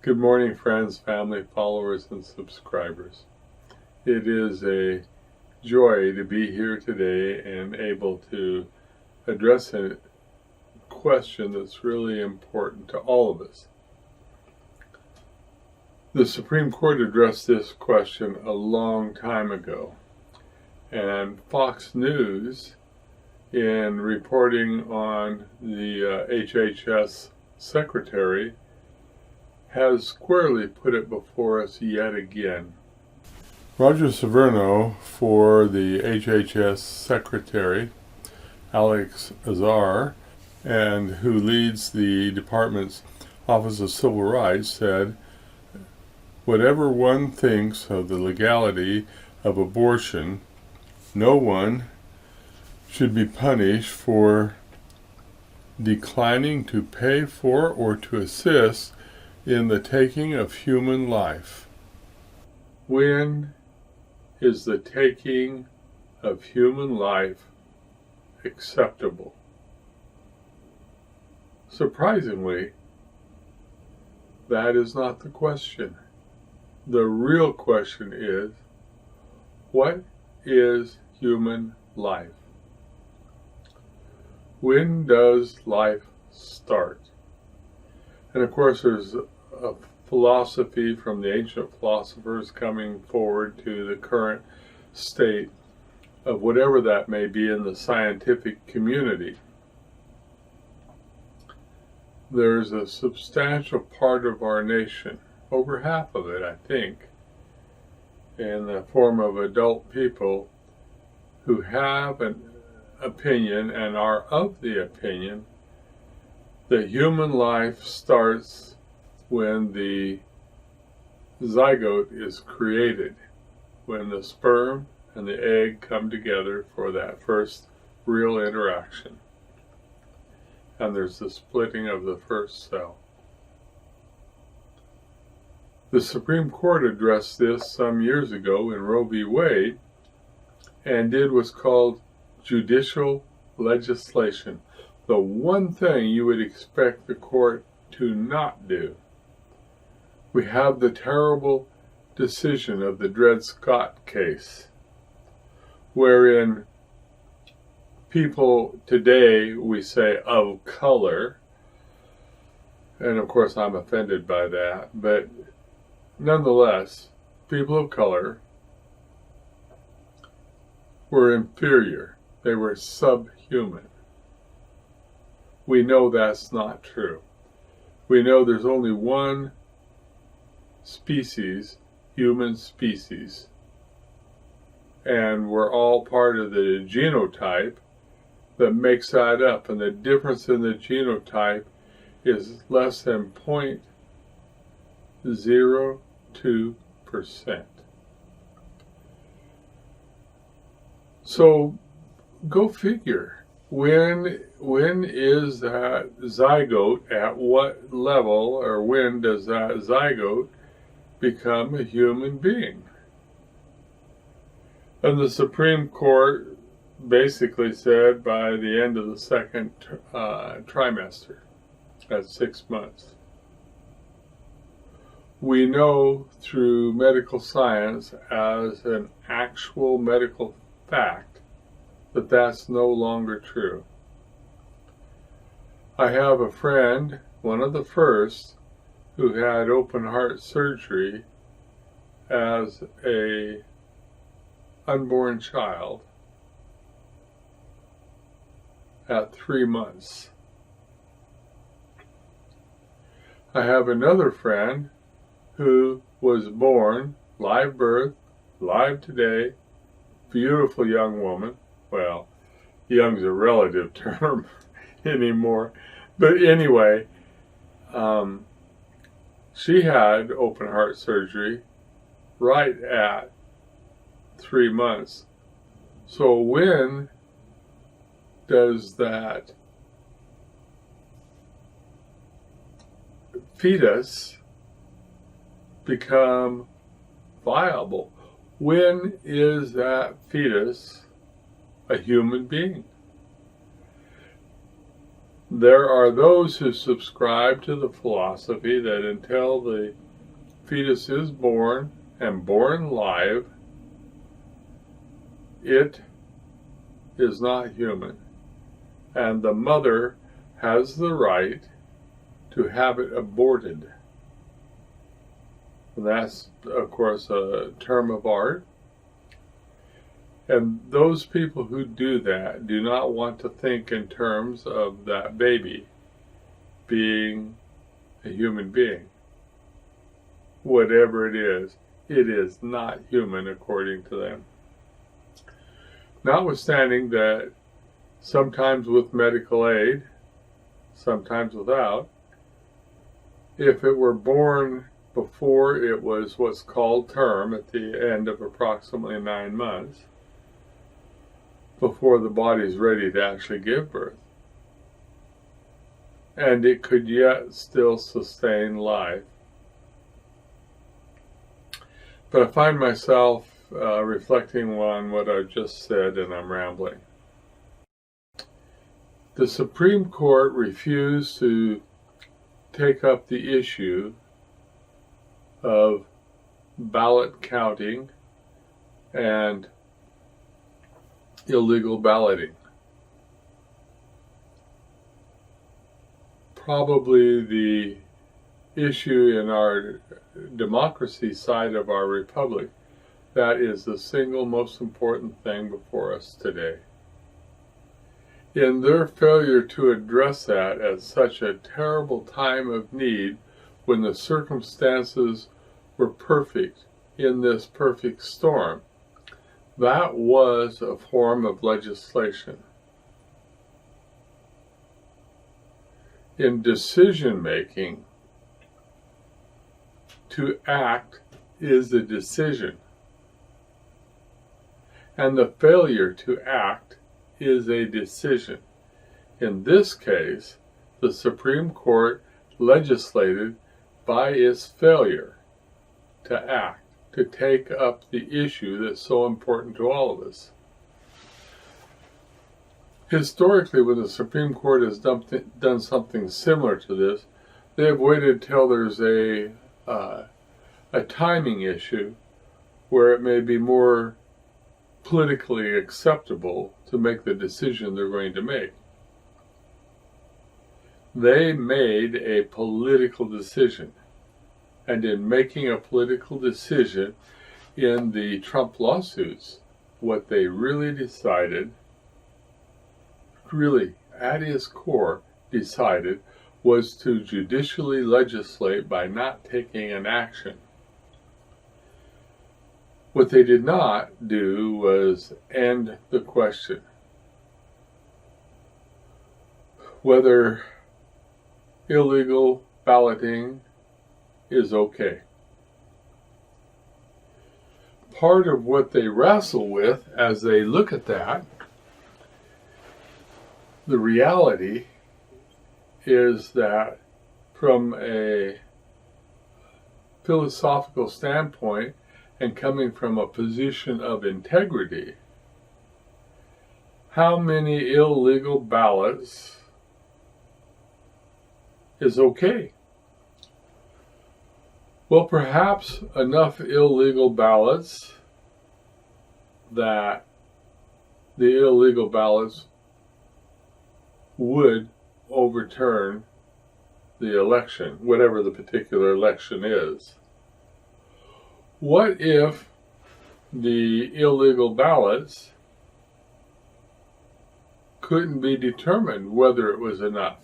Good morning, friends, family, followers, and subscribers. It is a joy to be here today and able to address a question that's really important to all of us. The Supreme Court addressed this question a long time ago, and Fox News, in reporting on the HHS secretary, has squarely put it before us yet again. Roger Severno, for the HHS Secretary, Alex Azar, and who leads the department's Office of Civil Rights, said, "Whatever one thinks of the legality of abortion, no one should be punished for declining to pay for or to assist in the taking of human life." When is the taking of human life acceptable? Surprisingly, that is not the question. The real question is, what is human life? When does life start? And of course, there's a philosophy from the ancient philosophers coming forward to the current state of whatever that may be in the scientific community. There's a substantial part of our nation, over half of it, I think, in the form of adult people who have an opinion and are of the opinion that human life starts when the zygote is created, when the sperm and the egg come together for that first real interaction, and there's the splitting of the first cell. The Supreme Court addressed this some years ago in Roe v. Wade and did what's called judicial legislation, the one thing you would expect the court to not do. We have the terrible decision of the Dred Scott case, wherein people today, we say, of color, and of course I'm offended by that, but nonetheless, people of color were inferior. They were subhuman. We know that's not true. We know there's only one species, human species, and we're all part of the genotype that makes that up, and the difference in the genotype is less than 0.02%. So go figure. When is that zygote, at what level, or when does that zygote become a human being? And the Supreme Court basically said by the end of the second trimester, at 6 months. We know through medical science as an actual medical fact that that's no longer true. I have a friend, one of the first, who had open heart surgery as a unborn child at 3 months. I have another friend who was born, live birth, live today, beautiful young woman. Well, young's a relative term anymore. But anyway, she had open heart surgery right at 3 months. So when does that fetus become viable? When is that fetus a human being? There are those who subscribe to the philosophy that until the fetus is born and born live, it is not human, and the mother has the right to have it aborted. And that's, of course, a term of art. And those people who do that do not want to think in terms of that baby being a human being. Whatever it is not human according to them. Notwithstanding that sometimes with medical aid, sometimes without, if it were born before it was what's called term at the end of approximately 9 months, before the body's ready to actually give birth, and it could yet still sustain life. But I find myself reflecting on what I just said, and I'm rambling. The Supreme Court refused to take up the issue of ballot counting and illegal balloting. Probably the issue in our democracy side of our republic that is the single most important thing before us today. In their failure to address that at such a terrible time of need, when the circumstances were perfect in this perfect storm, that was a form of legislation. In decision making, to act is a decision, and the failure to act is a decision. In this case, the Supreme Court legislated by its failure to act, to take up the issue that's so important to all of us. Historically, when the Supreme Court has done something similar to this, they have waited till there's a timing issue where it may be more politically acceptable to make the decision they're going to make. They made a political decision. And in making a political decision in the Trump lawsuits, what they really decided, really at its core decided, was to judicially legislate by not taking an action. What they did not do was end the question whether illegal balloting is okay. Part of what they wrestle with as they look at that, the reality is that from a philosophical standpoint and coming from a position of integrity, how many illegal ballots is okay? Well, perhaps enough illegal ballots that the illegal ballots would overturn the election, whatever the particular election is. What if the illegal ballots couldn't be determined whether it was enough?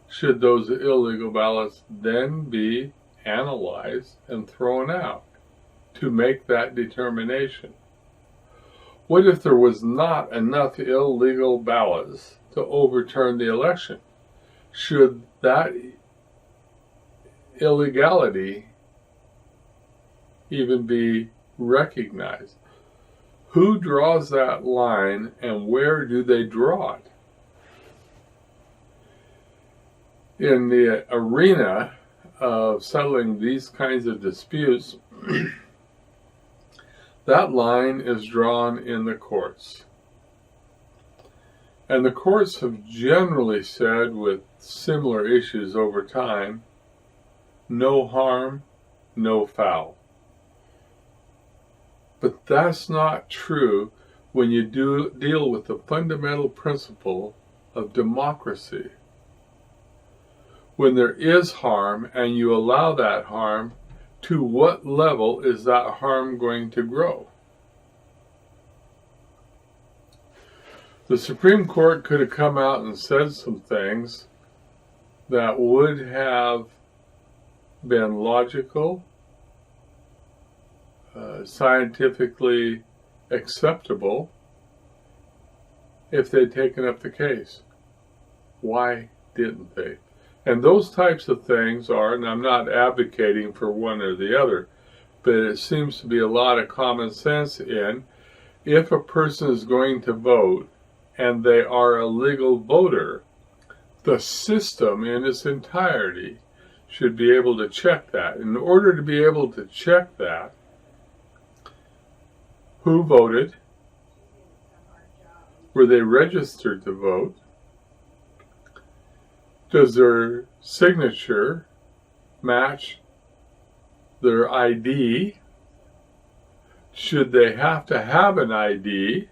Should those illegal ballots then be analyzed and thrown out to make that determination? What if there was not enough illegal ballots to overturn the election? Should that illegality even be recognized? Who draws that line and where do they draw it? In the arena of settling these kinds of disputes, that line is drawn in the courts. And the courts have generally said, with similar issues over time, no harm, no foul. But that's not true when you deal with the fundamental principle of democracy. When there is harm and you allow that harm, to what level is that harm going to grow? The Supreme Court could have come out and said some things that would have been logical, scientifically acceptable, if they'd taken up the case. Why didn't they? And those types of things are, and I'm not advocating for one or the other, but it seems to be a lot of common sense in, if a person is going to vote and they are a legal voter, the system in its entirety should be able to check that. In order to be able to check that, who voted? Were they registered to vote? Does their signature match their ID? Should they have to have an ID?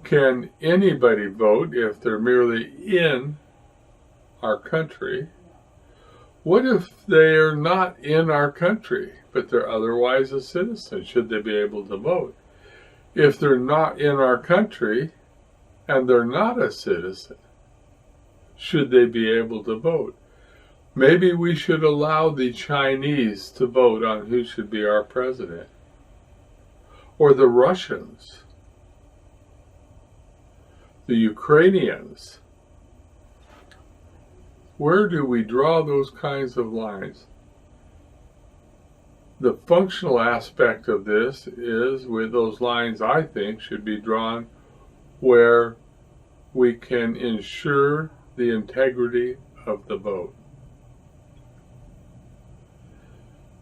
Can anybody vote if they're merely in our country? What if they are not in our country, but they're otherwise a citizen? Should they be able to vote? If they're not in our country and they're not a citizen, should they be able to vote? Maybe we should allow the Chinese to vote on who should be our president. Or the Russians. The Ukrainians. Where do we draw those kinds of lines? The functional aspect of this is, with those lines, I think, should be drawn where we can ensure the integrity of the vote.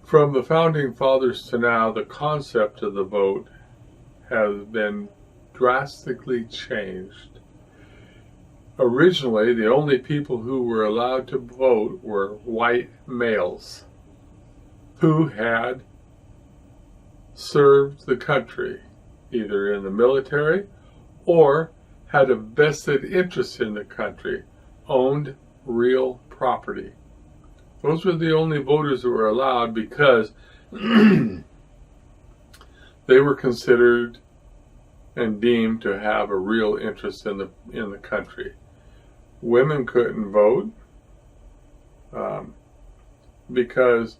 From the Founding Fathers to now, the concept of the vote has been drastically changed. Originally, the only people who were allowed to vote were white males who had served the country, either in the military or had a vested interest in the country, owned real property. Those were the only voters that were allowed because they were considered and deemed to have a real interest in the country. Women couldn't vote because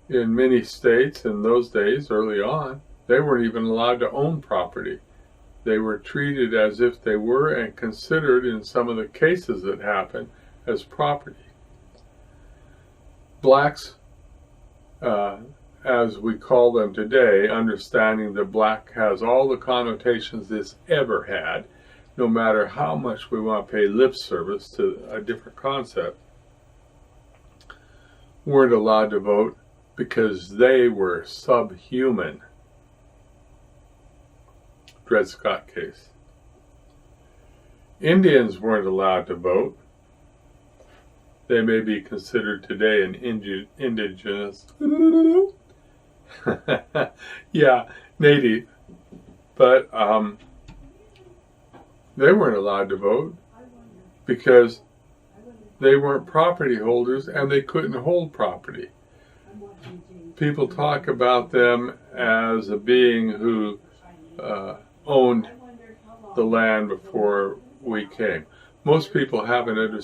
in many states in those days, early on, they weren't even allowed to own property. They were treated as if they were and considered, in some of the cases that happened, as property. Blacks, as we call them today, understanding that black has all the connotations it's ever had, no matter how much we want to pay lip service to a different concept, weren't allowed to vote because they were subhuman. Dred Scott case. Indians weren't allowed to vote. They may be considered today an indigenous. Yeah, native. But they weren't allowed to vote because they weren't property holders and they couldn't hold property. People talk about them as a being who owned the land before we came. Most people haven't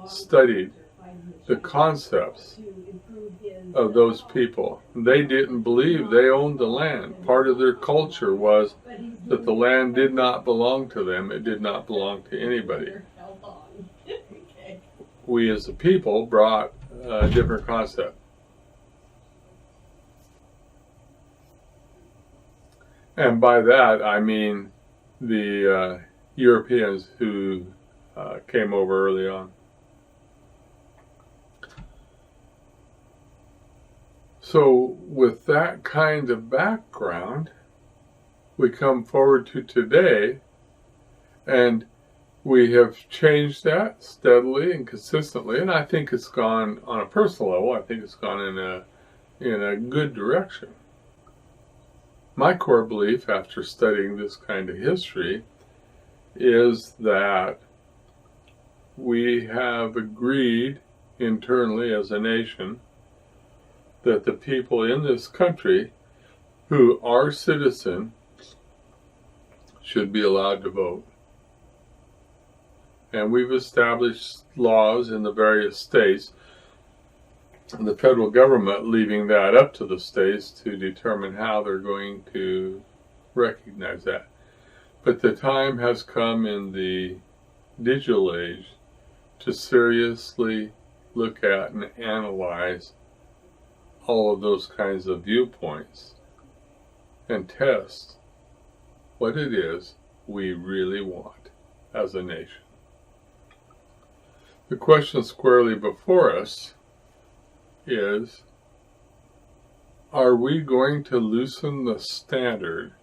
studied the concepts of those people. They didn't believe they owned the land. Part of their culture was that the land did not belong to them. It did not belong to anybody. We as a people brought a different concept. And by that I mean the Europeans who came over early on. So with that kind of background, we come forward to today And we have changed that steadily and consistently, and I think it's gone, on a personal level, I think it's gone in a good direction. My core belief, after studying this kind of history, is that we have agreed internally as a nation that the people in this country who are citizens should be allowed to vote. And we've established laws in the various states, and the federal government leaving that up to the states to determine how they're going to recognize that. But the time has come in the digital age to seriously look at and analyze all of those kinds of viewpoints and test what it is we really want as a nation. The question squarely before us is, are we going to loosen the standard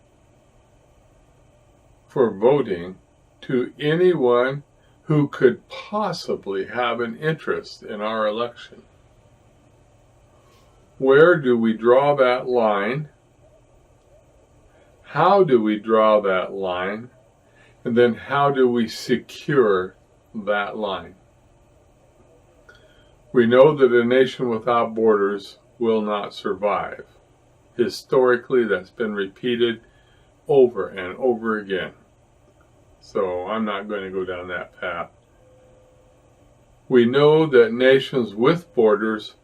for voting to anyone who could possibly have an interest in our election? Where do we draw that line? How do we draw that line? And then how do we secure that line? We know that a nation without borders will not survive. Historically, that's been repeated over and over again. So I'm not going to go down that path. We know that nations with borders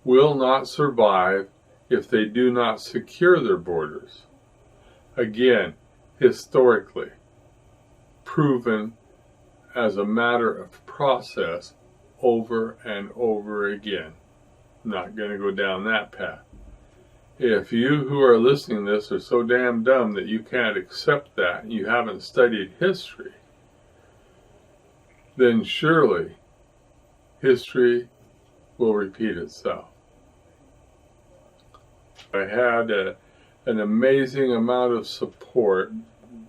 will not survive if they do not secure their borders. Again, historically, proven as a matter of process over and over again. Not going to go down that path. If you who are listening to this are so damn dumb that you can't accept that, and you haven't studied history, then surely history will repeat itself. I had an amazing amount of support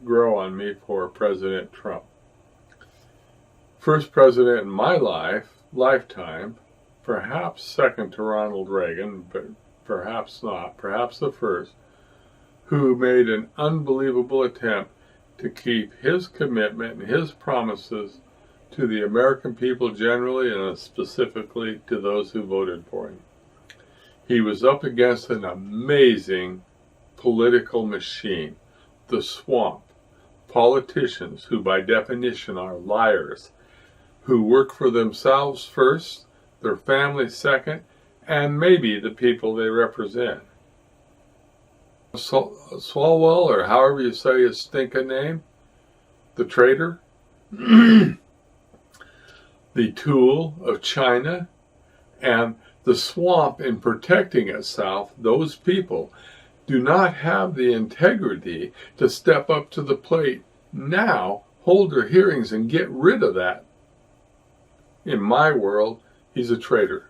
grow on me for President Trump. First president in my lifetime, perhaps second to Ronald Reagan, but perhaps not, perhaps the first, who made an unbelievable attempt to keep his commitment and his promises to the American people generally, and specifically to those who voted for him. He was up against an amazing political machine, the swamp, politicians who by definition are liars, who work for themselves first, their family second, and maybe the people they represent. Swalwell, or however you say his stinking name, the traitor, the tool of China, and the swamp in protecting itself, those people do not have the integrity to step up to the plate now, hold their hearings, and get rid of that. In my world, he's a traitor.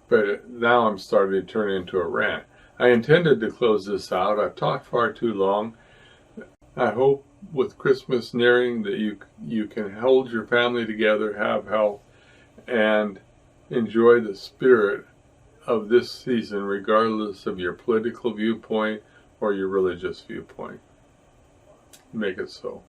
But now I'm starting to turn into a rant. I intended to close this out. I've talked far too long. I hope with Christmas nearing that you can hold your family together, have health, and enjoy the spirit of this season regardless of your political viewpoint or your religious viewpoint. Make it so.